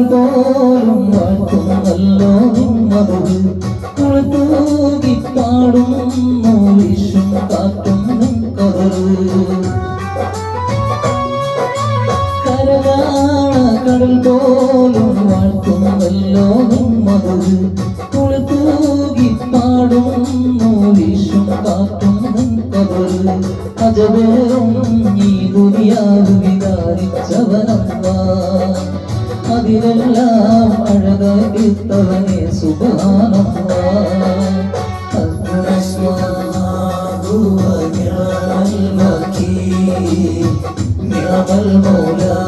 കടൽ പോലും വാഴ്ത്തുന്നല്ലോ നിമ്മത് കുളിത്തൂകി പാടുന്നു വിഷും കാറ്റും നിൻകതറ് കരകാണ കടൽ പോലും വാഴ്ത്തുന്നല്ലോ നിമ്മത് കുളിത്തൂകി പാടുന്നു വിഷും കാറ്റും നിൻകതറ് അജബേറും ഈ ദുനിയാവ് വികാരിച്ചവനല്ല അതിലെല്ലാം അഴകാക്കിത്തവനെ സുബ്ഹാനല്ലാഹ് ഹസ്ബുനല്ലാഹു വ നിഅമൽ വകീൽ നിഅമൽ മൗലാ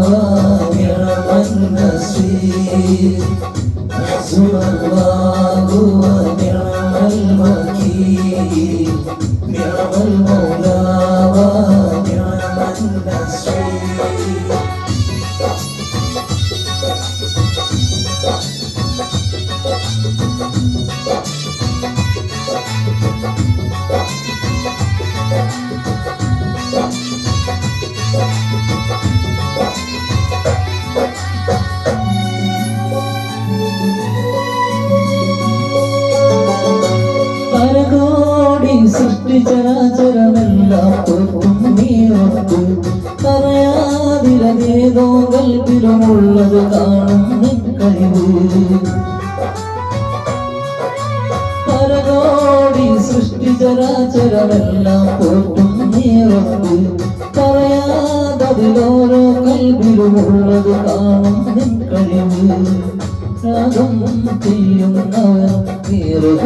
വ നിഅമൻ നസീർ ഹസ്ബുനല്ലാഹു വ നിഅമൽ വകീൽ നിഅമൽ മൗലാ വ നിഅമൻ നസീർ പരകോടി സൃഷ്ടിചരാചരമെല്ലാം പൊറുക്കും നീറത്തു പറയാതിലതേതോ കൽപ്പിലുമുള്ളത് കാണും നിൻ കഴിവ് പരകോടി സൃഷ്ടിചരാചരമെല്ലാം പൊറുക്കും നീറത്തു പറയാതതിലോരോ കൽപ്പിലുമുള്ളത് കാണും നിൻ കഴിവ് രാഗം ചെയ്യുന്നവൻ നീറ